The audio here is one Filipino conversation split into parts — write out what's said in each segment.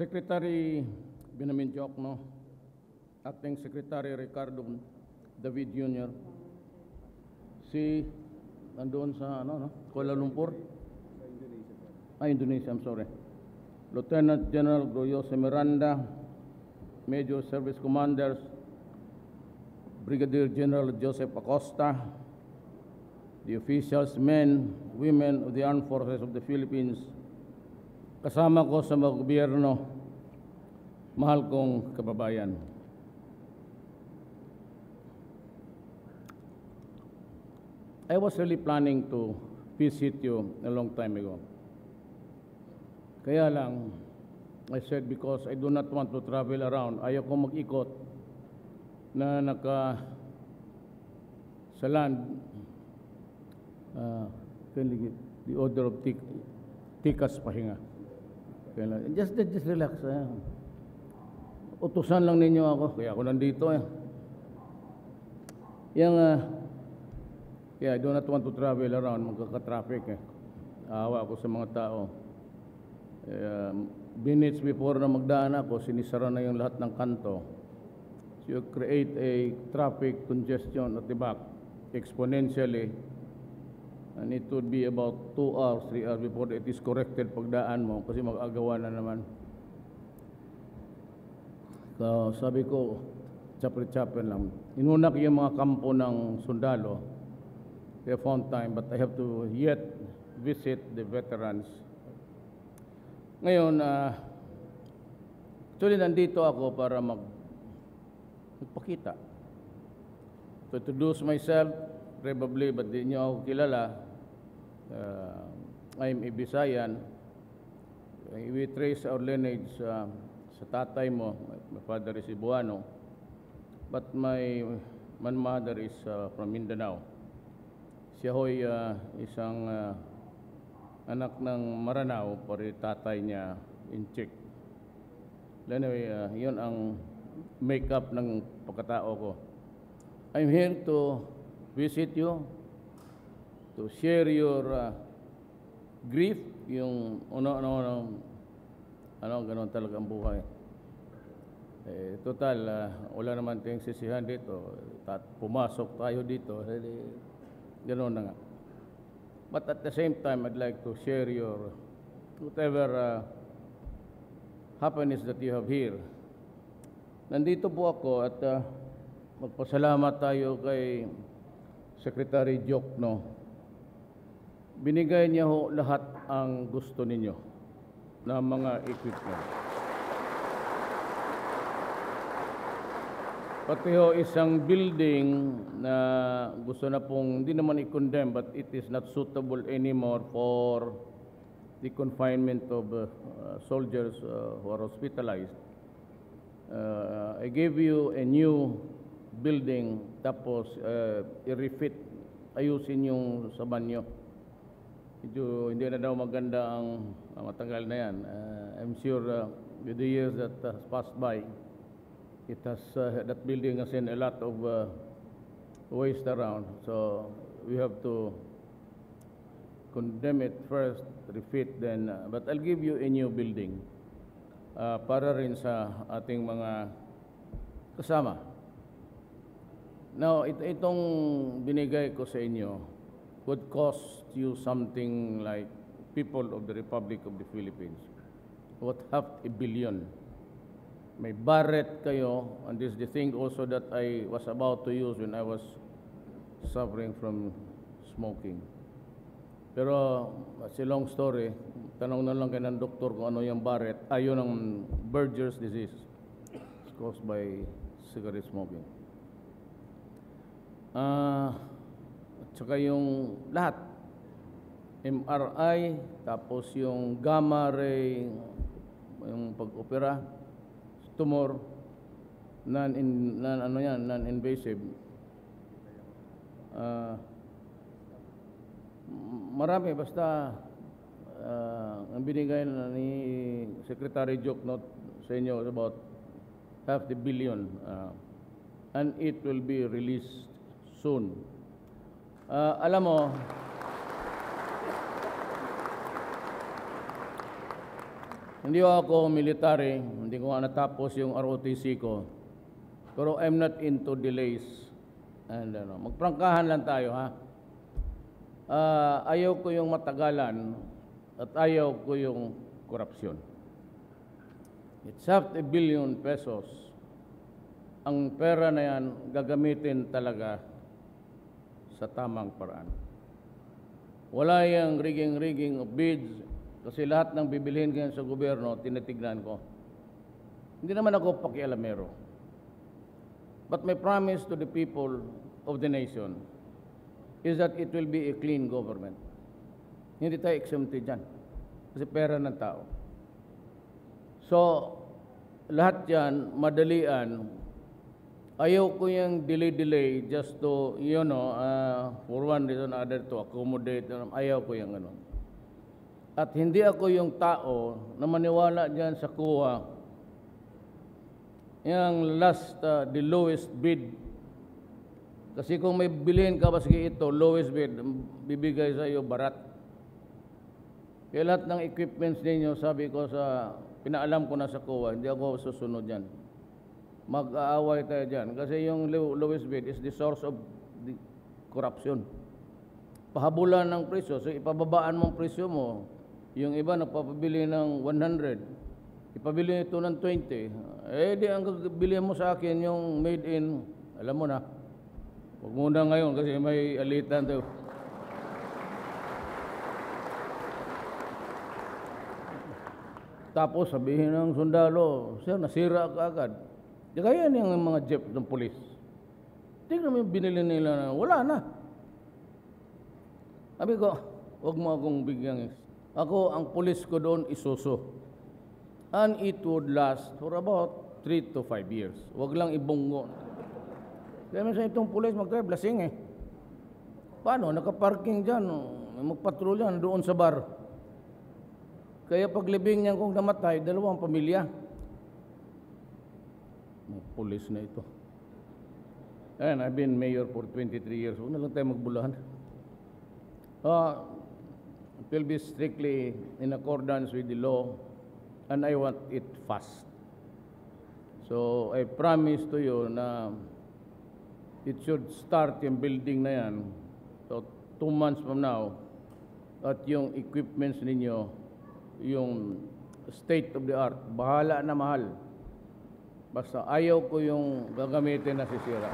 Secretary Benjamin Diokno, Acting Secretary Ricardo David Jr., si nandoon sa Kuala Lumpur? Indonesia, I'm sorry. Lieutenant General Jose Miranda, Major Service Commanders, Brigadier General Joseph Acosta, the officials, men, women of the Armed Forces of the Philippines, kasama ko sa mga gobyerno, mahal kong kababayan. I was really planning to visit you a long time ago. Kaya lang, I said because I do not want to travel around, ayaw ko mag-ikot na sa land, the order of tikas pahinga. Just relax. Utusan lang ninyo ako, kaya ako nandito. I do not want to travel around, magkaka-traffic. Awa ako sa mga tao. Minutes before na magdaan ako, sinisara na yung lahat ng kanto. So you create a traffic congestion at the back exponentially. And it would be about 2 hours, 3 hours before it is corrected pagdaan mo kasi mag-agawa na naman. So, sabi ko, chapter lang. Inunak yung mga kampo ng sundalo. They found time, but I have to yet visit the veterans. Ngayon, actually nandito ako para magpakita. To introduce myself, probably, but di nyo ako kilala. I'm a Bisayan. We trace our lineage sa tatay mo. My father is Cebuano, but my mother is from Mindanao. Siya ho'y isang anak ng Maranao, pari tatay niya Inchik. Anyway, yun ang make-up ng pagkatao ko. I'm here to visit you, to share your grief, yung gano'n talaga ang buhay. Total, wala naman tayong sisihan dito. Pumasok tayo dito, gano'n na nga. But at the same time, I'd like to share your whatever happiness that you have here. Nandito po ako at magpasalamat tayo kay Secretary Diokno. Binigay niya ho lahat ang gusto ninyo na mga equipment. Pati ho isang building na gusto na pong, hindi naman i-condemn, but it is not suitable anymore for the confinement of soldiers who are hospitalized. I gave you a new building, tapos i-refit, ayusin yung sa banyo. Hindi na daw maganda ang matagal na yan. I'm sure with the years that has passed by, it has that building has seen a lot of waste around. So we have to condemn it first, refit, then. But I'll give you a new building para rin sa ating mga kasama. Now, itong binigay ko sa inyo would cost you something like people of the Republic of the Philippines. What, $500 million. May Barrett kayo, and this is the thing also that I was about to use when I was suffering from smoking. Pero, it's a long story. Tanong na lang kayo ng doktor kung ano yung Barrett. Yun ang Berger's disease. It's caused by cigarette smoking. At saka yung lahat, MRI, tapos yung gamma ray, yung pag-opera, tumor, non-invasive. Marami, basta ang binigay na ni Secretary Diokno sa inyo about $500 million, and it will be released soon. Alam mo, Hindi ako military, hindi ko nga natapos yung ROTC ko. Pero I'm not into delays. And magprangkahan lang tayo, ha? Ayaw ko yung matagalan at ayaw ko yung korupsyon. It's half a billion pesos. Ang pera na yan gagamitin talaga sa tamang paraan. Wala yung rigging of bids kasi lahat ng bibilihin ngayon sa gobyerno, tinitignan ko. Hindi naman ako pakialamero. But my promise to the people of the nation is that it will be a clean government. Hindi tayo exempted dyan. Kasi pera ng tao. So, lahat yan, madalian. Ayaw ko yung delay just to, for one reason or other to accommodate. Ayaw ko yung ano. At hindi ako yung tao na maniwala dyan sa kuha. Yung last, the lowest bid. Kasi kung may bilhin ka, baski ito, lowest bid, bibigay sa iyo barat. Kaya lahat ng equipments ninyo, sabi ko pinaalam ko na sa kuha, hindi ako susunod yan. Mag-aaway tayo dyan. Kasi yung lowest bid is the source of the corruption. Pahabulan ng presyo. So ipababaan mong presyo mo. Yung iba nagpapabili ng 100. Ipabili ito ng 20. Di ang bilhin mo sa akin yung made in, alam mo na. Huwag muna ngayon kasi may alitan tayo. Tapos sabihin ng sundalo, sir, nasira ka agad. Kaya yung mga jeep ng polis. Tingnan mo yung binili nila na wala na. Sabi ko, huwag mo akong bigyan. Ako, ang polis ko doon, Isuzu. And it would last for about 3 to 5 years. Huwag lang ibunggo. Kaya minsan itong pulis mag-drive, lasing eh. Paano? Nakaparking dyan. Magpatrolya doon sa bar. Kaya paglibing niya kung namatay, 2 pamilya. Pulis na ito. And I've been mayor for 23 years. Huwag na lang tayo magbulahan. It will be strictly in accordance with the law and I want it fast. So I promise to you na it should start yung building na yan. So 2 months from now at yung equipments ninyo, yung state of the art, bahala na mahal. Basta ayaw ko yung gagamitin na sisira.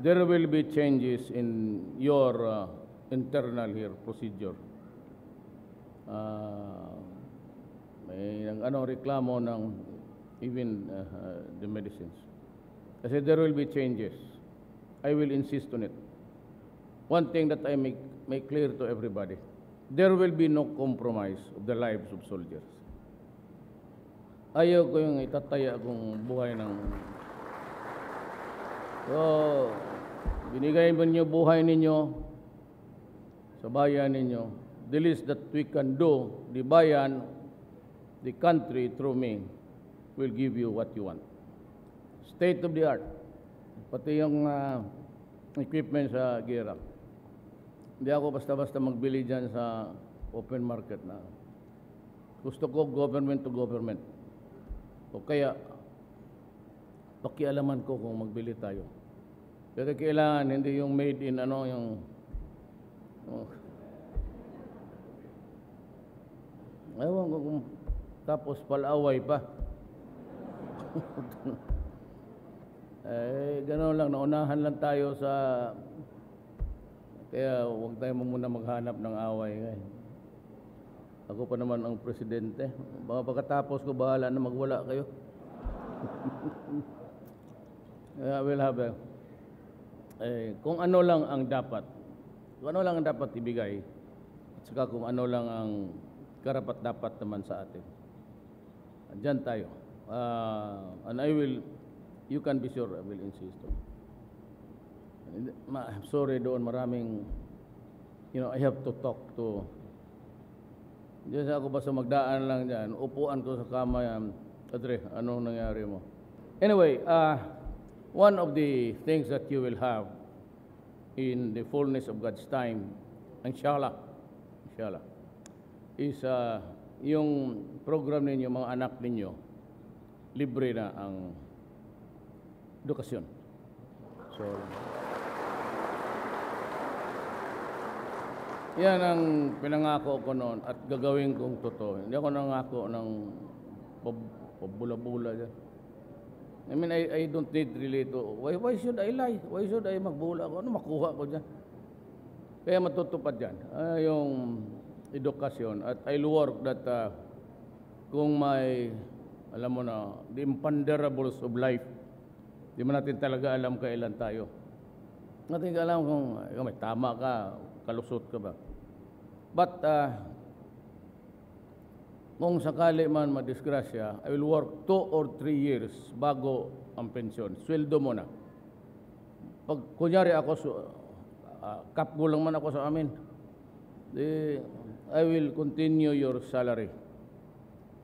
There will be changes in your internal here procedure. May reklamo ng even the medicines. Kasi there will be changes. I will insist on it. One thing that I make clear to everybody, there will be no compromise of the lives of soldiers. Ayaw ko yung itataya kong buhay ng... So, binigay mo niyo buhay ninyo sa bayan ninyo. The least that we can do, the bayan, the country through me, will give you what you want. State of the art. Pati yung equipment sa GERA. Hindi ako basta-basta magbili dyan sa open market na. Gusto ko government to government. O kaya, pakialaman ko kung magbili tayo. Pero kailangan, hindi yung made in ewan ko kung tapos palaway pa. Gano'n lang, naunahan lang tayo sa... Kaya huwag tayo muna maghanap ng away. Ako pa naman ang presidente. Baka pagkatapos ko, bahala na magwala kayo. We'll have kung ano lang ang dapat. Kung ano lang ang dapat ibigay. At saka kung ano lang ang karapat-dapat naman sa atin. Diyan tayo. And I will, you can be sure, I will insist on it. I'm sorry doon, maraming, I have to talk to, diyan ako basta magdaan lang dyan, upuan ko sa kama yan, Adre, anong nangyari mo? Anyway, one of the things that you will have in the fullness of God's time inshallah, is yung program ninyo, mga anak ninyo, libre na ang edukasyon. So, yan ang pinangako ko noon at gagawin kong totoo. Hindi ako nangako ng pabula-bula dyan. I mean, I don't need really to, why should I lie? Why should I magbula ako? Ano makuha ko dyan? Kaya matutupad dyan yung edukasyon. At I'll work that kung may, alam mo na, the imponderables of life, di mo natin talaga alam kailan tayo. Natin alam kung may tama ka, kalusot ka ba. But kung sakali man madisgrasya, I will work 2 or 3 years bago ang pensyon. Sweldo mo na. Pag kunyari ako, kapgulang man ako sa amin, I will continue your salary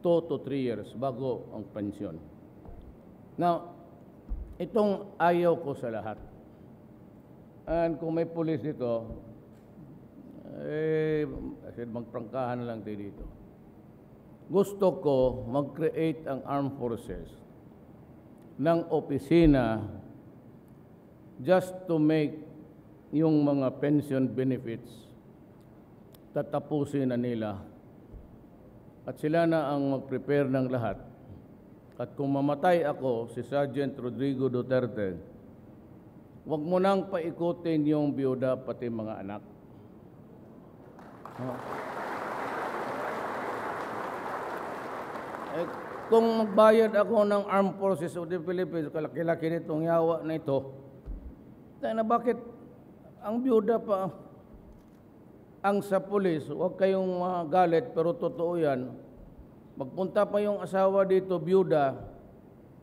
2 to 3 years bago ang pensyon. Now, itong ayaw ko sa lahat. And kung may pulis dito, magprangkahan na lang tayo dito. Gusto ko mag-create ang armed forces ng opisina just to make yung mga pension benefits tatapusin na nila at sila na ang mag-prepare ng lahat. At kung mamatay ako, si Sergeant Rodrigo Duterte, huwag mo nang paikutin yung biyuda pati mga anak. Kung magbayad ako ng Armed Forces of the Philippines, kalaki-laki nitong yawa na ito, na bakit ang biyuda pa ang sa pulis? Huwag kayong magalit, pero totoo yan. Magpunta pa yung asawa dito, biyuda,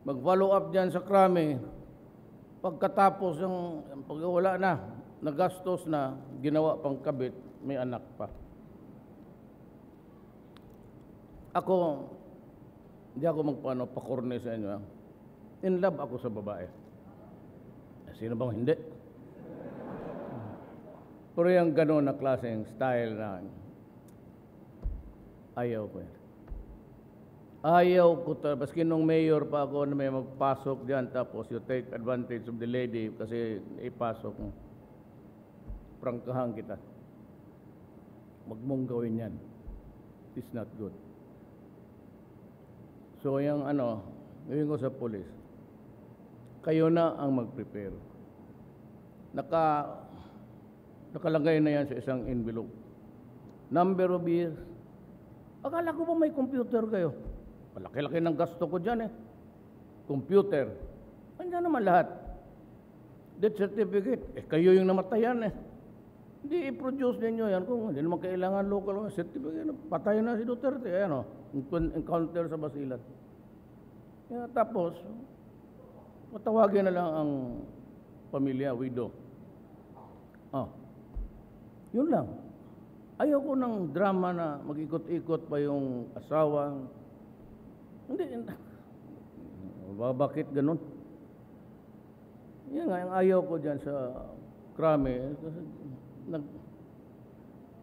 mag-follow up dyan sa krami, pagkatapos yung pagwala na, nagastos na, ginawa pang kabit, may anak pa. Ako, hindi ako pakorne sa inyo. In love ako sa babae. Sino bang hindi? Pero yung gano'n na klaseng style na ayaw ko yan. Ayaw ko talaga. Baski nung mayor pa ako na may magpasok dyan, tapos you take advantage of the lady kasi ipasok mo. Prangkahan kita. Wag mong gawin yan. It's not good. So yung gawin ko sa police, kayo na ang mag-prepare. Nakalagay na yan sa isang envelope. Number of years. Akala ko pa may computer kayo. Malaki-laki ng gasto ko dyan Computer. Andiyan naman lahat. Death certificate. Kayo yung namatayan Hindi i-produce ninyo yan kung hindi naman kailangan local certificate. Patay na si Duterte. Encounter sa Basilan. Tapos, matawagin na lang ang pamilya, widow. Yun lang. Ayaw ko ng drama na mag-ikot-ikot pa yung asawa. Hindi. Bakit ganun? Yan nga, yung ayaw ko dyan sa krami.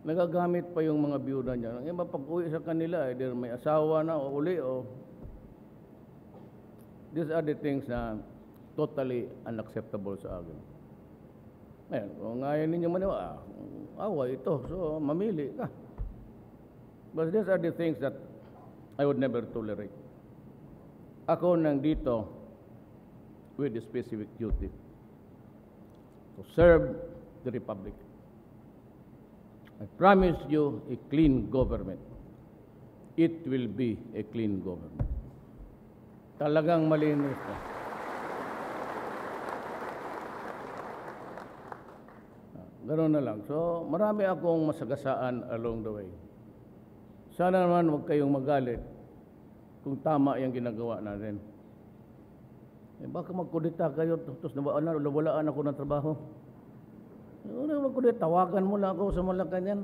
Nagagamit pa yung mga biyuda niya. Yung pag-uwi sa kanila, may asawa na o uli these are the things na totally unacceptable sa akin. Ngayon, kung ayaw ninyo maniwala, away ito. So, mamili ka. But these are the things that I would never tolerate. Ako nandito with a specific duty to serve the Republic. I promise you a clean government. It will be a clean government. Talagang malinis na. Ganoon na lang. So, marami akong masagasaan along the way. Sana naman huwag kayong magalit kung tama yung ginagawa natin. Baka magkudita kayo, tapos nawalaan ako ng trabaho. Magkudita, tawagan mo lang ako sa Malacanang.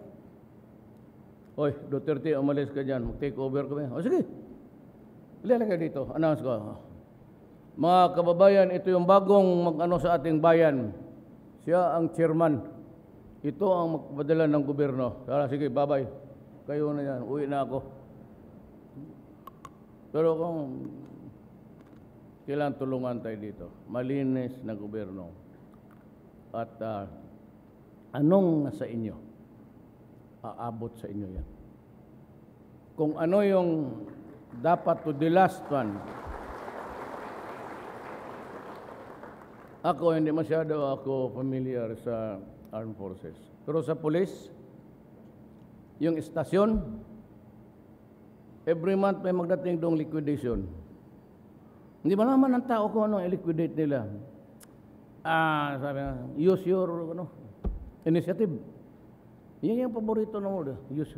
Oy, Duterte, umalis ka dyan, mag-take over kami. Sige, ilalagay dito, announce ko. Mga kababayan, ito yung bagong sa ating bayan. Siya ang chairman ito ang magpadala ng gobyerno. Sige, bye-bye. Kayo na yan, uwi na ako. Pero kung kailangan tulungan tayo dito, malinis na gobyerno. At anong nasa inyo, aabot sa inyo yan. Kung ano yung dapat to the last one, hindi masyado ako familiar sa armed forces. Pero sa police, yung istasyon, every month may magdating doong liquidation. Hindi ba naman ang tao kung ano i-liquidate nila? Sabi nga, use your initiative. Yan yung paborito ng order. Use.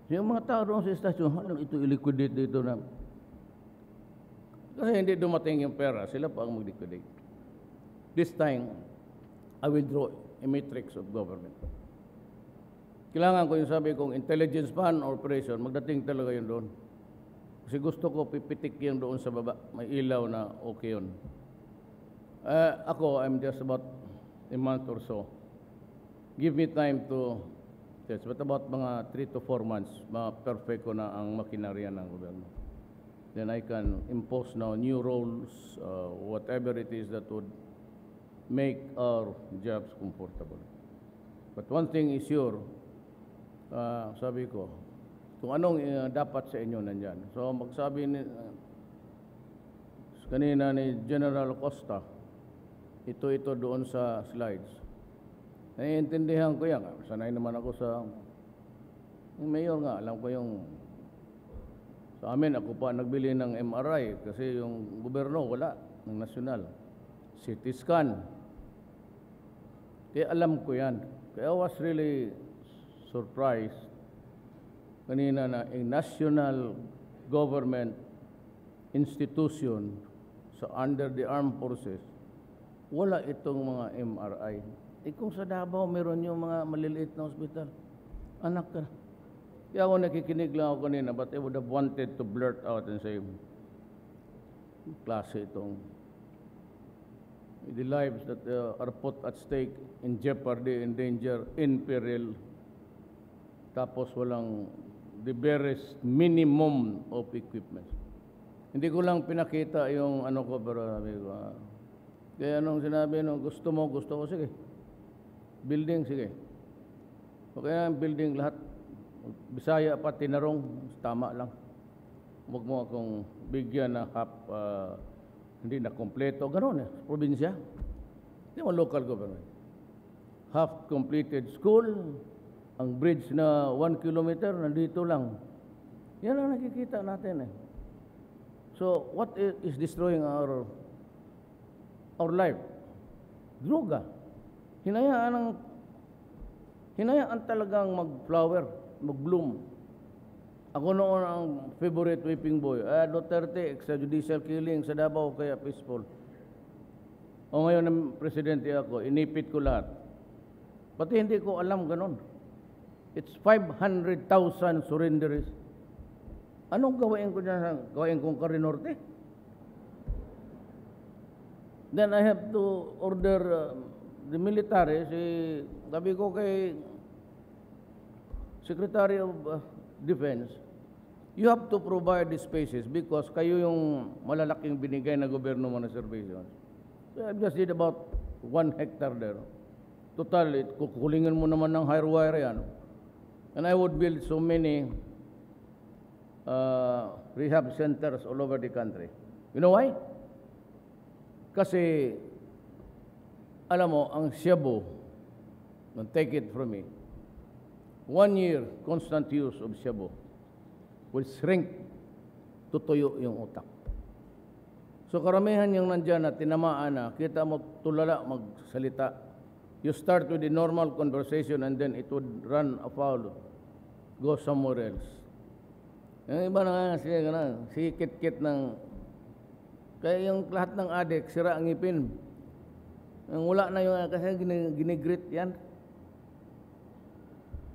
Yung mga tao doon sa istasyon, ito i-liquidate dito na. Kasi hindi dumating yung pera, sila pa ang mag-liquidate. This time, I will draw a matrix of government. Kailangan ko yung sabi kong intelligence pan operation, magdating talaga yun doon. Kasi gusto ko pipitik yun doon sa baba. May ilaw na okay yun. I'm just about a month or so. Give me time to test. But about mga 3 to 4 months, perfect ko na ang makinarya ng gobyerno. Then I can impose now new roles, whatever it is that would make our jobs comfortable. But one thing is sure, sabi ko, kung anong dapat sa inyo nandyan. So magsabi kanina ni General Costa, ito doon sa slides. Naiintindihan ko yan. Sanay naman ako sa yung mayor nga, alam ko yung sa amin, ako pa nagbili ng MRI kasi yung gobyerno wala, ng nasyonal. CT scan. Kaya alam ko yan. Kaya I was really surprised kanina na a national government institution under the armed forces, wala itong mga MRI. Kung sa Davao meron yung mga maliliit na hospital, anak ka. Kaya ako nakikinig lang ako kanina, but I would have wanted to blurt out and say, klase itong the lives that are put at stake, in jeopardy, in danger, in peril, tapos walang the barest minimum of equipment. Hindi ko lang pinakita yung ano ko, pero sabi ko, kaya anong sinabi, gusto ko, sige. Building, sige. Okay na ang building lahat. Bisaya pa, tinarong, tama lang. Huwag mo akong bigyan na hindi na kompleto. Ganon probinsya. Hindi mo local government. Half completed school, ang bridge na 1 kilometer, nandito lang. Yan ang nakikita natin So, what is destroying our life? Droga. Hinayaan talagang mag-flower, mag-bloom. Ako noon ang favorite whipping boy. Duterte, extrajudicial killing sa Davao, kaya peaceful. O ngayon ng presidente ako, inipit ko lahat. Pati hindi ko alam ganon. It's 500,000 surrenderies. Anong gawain ko dyan? Gawain kong Karinorte? Then I have to order the military, sabi ko kay Secretary of Defense, you have to provide the spaces because kayo yung malalaking binigay na gobyerno mo na services. So I just did about 1 hectare there. Total, kukulingan mo naman ng higher wire yan. And I would build so many rehab centers all over the country. You know why? Kasi, alam mo, ang Cebu, don't take it from me, 1 year constant use of Cebu will shrink, tutuyo yung utak. So karamihan yung nandyan na tinamaan na, kita mo tulala magsalita. You start with the normal conversation and then it would run afoul, go somewhere else. Yung iba na nga siya, si kit-kit ng, kaya yung lahat ng adik, sira ang ngipin. Wala na yung, kasi ginigrit yan.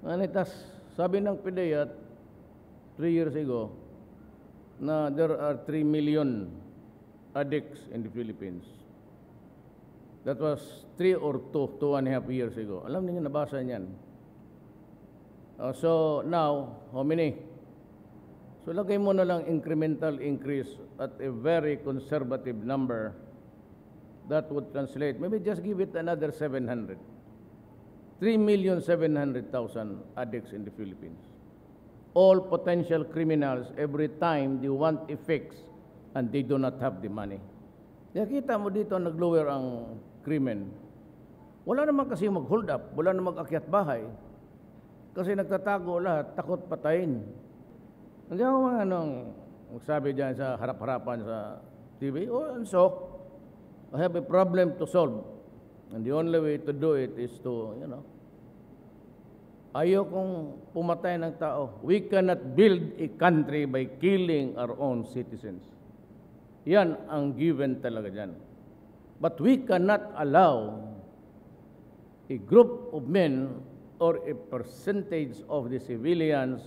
Anitas, sabi ng PDEA 3 years ago, na there are 3 million addicts in the Philippines. That was 2.5 years ago. Alam niyo, nabasa niyan. So now, how many? So lagay mo na lang incremental increase at a very conservative number. That would translate, maybe just give it another 700. 3,700,000 addicts in the Philippines. All potential criminals every time they want a fix and they do not have the money. Kaya kita mo dito nag-lower ang krimen. Wala naman kasi mag-hold up, wala naman mag-akyat bahay. Kasi nagtatago lahat, takot patayin. Hindi ako mga magsabi dyan sa harap-harapan sa TV, and so, I have a problem to solve. And the only way to do it is to, ayaw kong pumatay ng tao. We cannot build a country by killing our own citizens. Yan ang given talaga dyan. But we cannot allow a group of men or a percentage of the civilians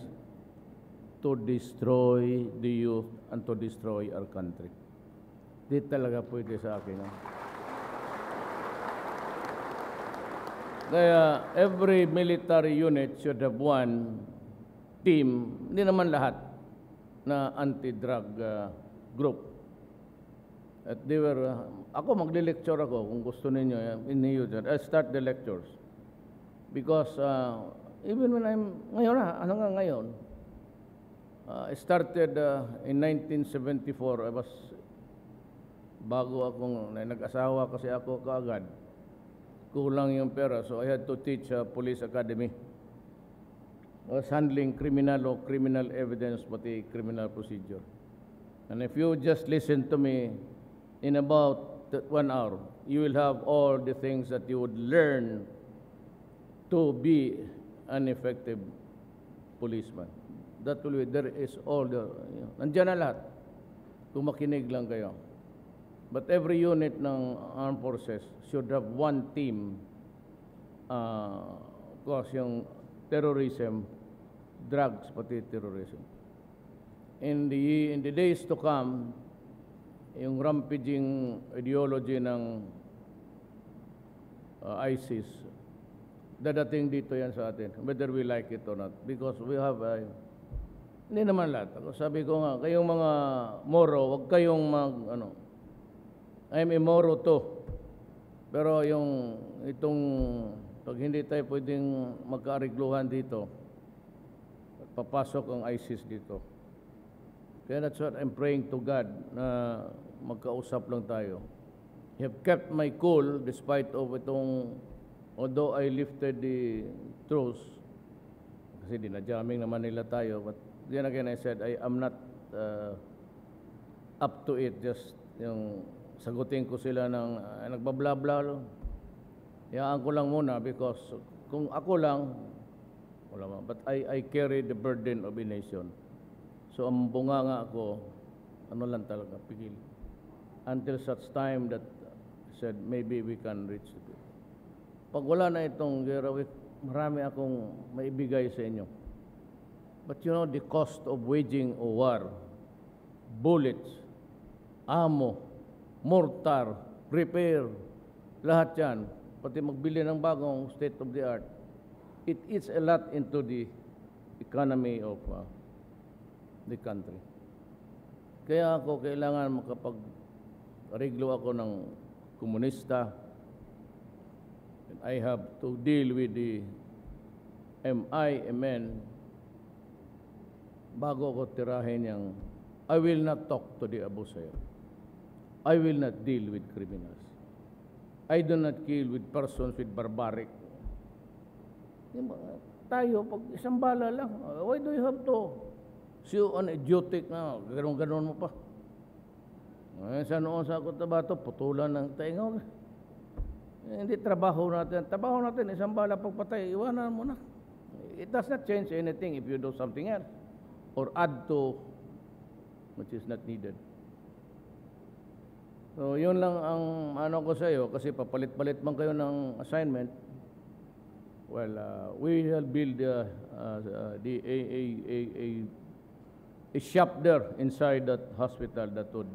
to destroy the youth and to destroy our country. Di talaga pwede sa akin. Kaya every military unit should have one team, hindi naman lahat, na anti-drug group. At they were, ako magli-lecture ako kung gusto ninyo in New York. I start the lectures. Because even when hanggang ngayon, I started in 1974. Bago akong nag-asawa kasi ako kaagad, kulang yung pera, so I had to teach police academy. I was handling criminal law, criminal evidence, pati criminal procedure. And if you just listen to me, in about 1 hour, you will have all the things that you would learn to be an effective policeman. That will be, there is all the, nandiyan na lahat. Kung makinig lang kayo. But every unit ng armed forces should have one team, because yung terrorism, drugs, pati terrorism. In the days to come, yung rampaging ideology ng ISIS, dadating dito yan sa atin, whether we like it or not. Because we have, hindi naman lahat. Sabi ko nga, kayong mga Moro, wag kayong I'm a Moro too. Pero itong, pag hindi tayo pwedeng magkaarigluhan dito, papasok ang ISIS dito. Kaya that's what I'm praying to God, na magkausap lang tayo. I have kept my cool despite of although I lifted the truce, kasi dinajaming naman nila tayo, but then again I said, I am not up to it, just sagutin ko sila ng nagbablabla lang. Hayaan ko lang muna because kung ako lang, wala man. But I carry the burden of a nation. So ang bunganga ako, lang talaga, pigil. Until such time that I said, maybe we can reach the goal. Pag wala na itong gera, marami akong maibigay sa inyo. But the cost of waging a war, bullets, ammo, mortar, repair, lahat yan, pati magbili ng bagong state of the art, it eats a lot into the economy of the country. Kaya ako kailangan makapag-ariglo ako ng komunista. I have to deal with the MIMN bago ko tirahin yung I will not talk to the Abu Sayyaf. I will not deal with criminals. I do not kill with persons with barbaric. Tayo, pag isang bala lang, why do you have to sue an idiotic na ganon-ganon mo pa? Sa noon sa Cotabato, putulan ng taingaw. Hindi trabaho natin. Trabaho natin, isang bala pagpatay, iwanan mo na. It does not change anything if you do something else or add to which is not needed. So, yun lang ang ko sa iyo kasi papalit-palit man kayo ng assignment. Well, we will build a shop there inside that hospital that would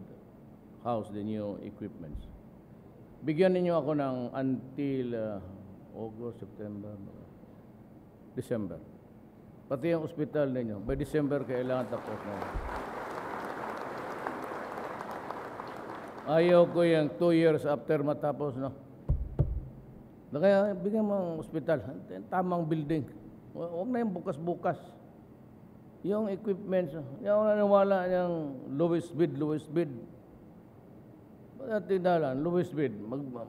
house the new equipments. bigyan ninyo ako ng until August, September, December. Pati yung ospital ninyo, by December kailangan tapos na. Ayaw ko yung 2 years after matapos, no? Kaya bigyan mo ang ospital, tamang building. Huwag na yung bukas-bukas. Yung equipment, yung naniwala yung lowest bid. Tindahan, lowest bid.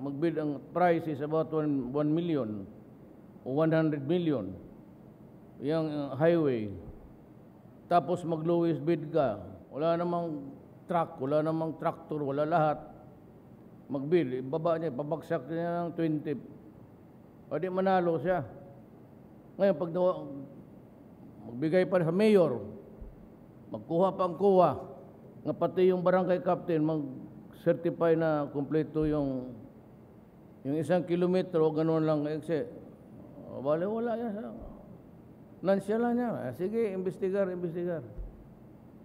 Mag-bid ang price is about 1 million o 100 million. Yung highway. Tapos mag-lowest bid ka. Wala namang truck, wala namang tractor, wala lahat. Mag-bid, baba niya, pabagsak niya ng 20. O di manalo siya. Ngayon, pag magbigay pa sa mayor, magkuha pa ang kuha, nga pati yung barangay captain, mag-certify na kumpleto yung 1 kilometro, gano'n lang. Kasi, wala yan. Nansya niya. Sige, investigar.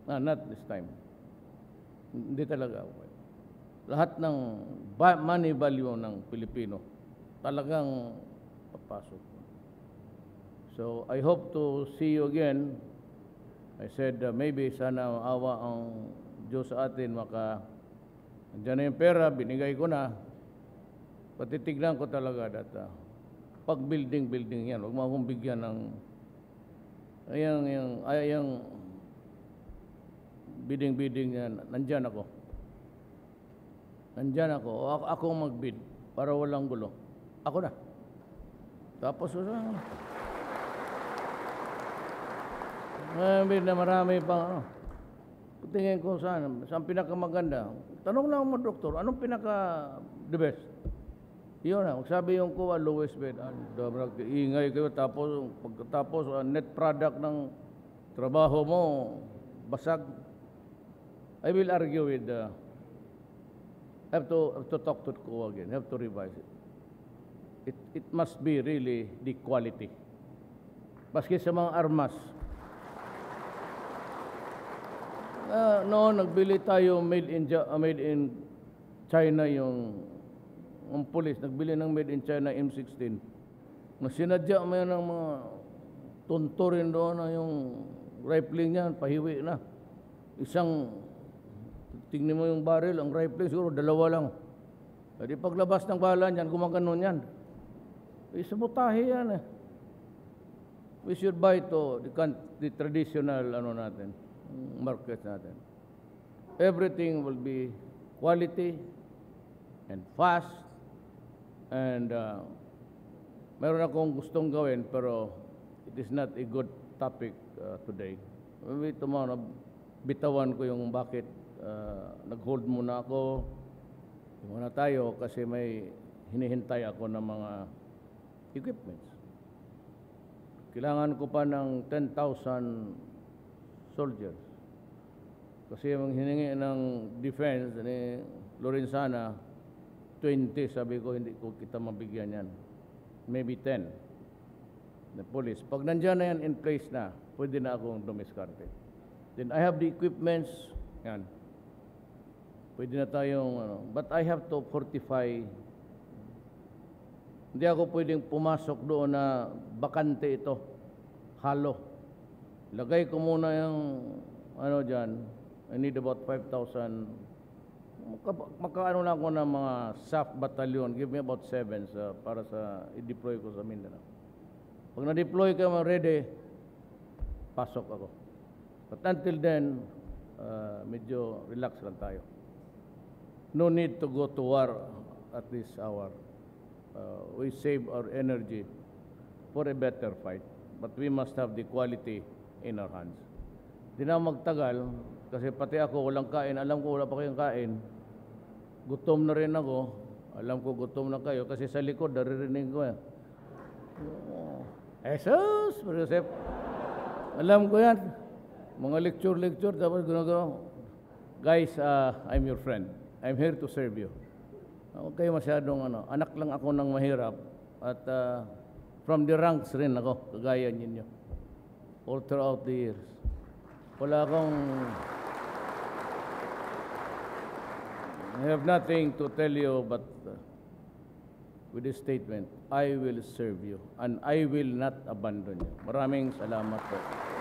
Not this time. Hindi talaga. Lahat ng money value ng Pilipino talagang papasok. So, I hope to see you again. I said, maybe sana awa ang Diyos sa atin, andyan na yung pera, binigay ko na. Patitignan ko talaga data. Pag building yan, huwag mo akong bigyan ng yung bidding yan. Nandyan ako. Ako mag-bid para walang gulo. Ako na. Tapos, bid na marami pang tingin ko saan pinakamaganda. Tanong lang mo, doktor, anong the best? Yun na, sabi yung kuha, lowest bid. Ingay kayo, tapos pagkatapos, net product ng trabaho mo, basag. I will argue with, have to talk to kuha again, have to revise it. It must be really the quality. Maski sa mga armas. Noon, nagbili tayo made in China yung police, nagbili ng made in China M16. Sinadya mo yan ng mga tunturin doon na yung rifling niyan, pahiwi na. Tingnan mo yung barrel, ang rifling siguro 2 lang. Di paglabas ng bala niyan, gumaganon yan. Sabotahe yan eh. We should buy to the traditional market natin. Everything will be quality and fast, and meron akong gustong gawin pero it is not a good topic today. Maybe tomorrow bitawan ko yung bakit nag-hold muna ako. Muna tayo kasi may hinihintay ako ng mga equipments. Kailangan ko pa ng 10,000 soldiers. Kasi yung hiningi ng defense ni Lorenzana, 20, sabi ko, hindi ko kita mabigyan yan. Maybe 10. The police. Pag nandiyan na yan in place na, pwede na akong dumiskarte. Then I have the equipments, yan. Pwede na tayong, but I have to fortify. Hindi ako pwedeng pumasok doon na bakante ito, halo. Lagay ko muna yung, dyan, I need about 5,000. Makaano lang ako ng mga SAF battalion, give me about 7 para sa i-deploy ko sa Mindanao. Pag na-deploy ka, ready, pasok ako. But until then, medyo relax lang tayo. No need to go to war at this hour. We save our energy for a better fight. But we must have the quality in our hands. Di na magtagal, kasi pati ako walang kain. Alam ko wala pa kayong kain. Gutom na rin ako. Alam ko gutom na kayo kasi sa likod, naririnig ko yan. Jesus! Joseph. Alam ko yan. Mga lecture, tapos ginagawa. Guys, I'm your friend. I'm here to serve you. Huwag kayo masyadong anak lang ako ng mahirap at from the ranks rin ako, kagaya ninyo. All throughout the years. Wala akong, I have nothing to tell you but with this statement, I will serve you and I will not abandon you. Maraming salamat po.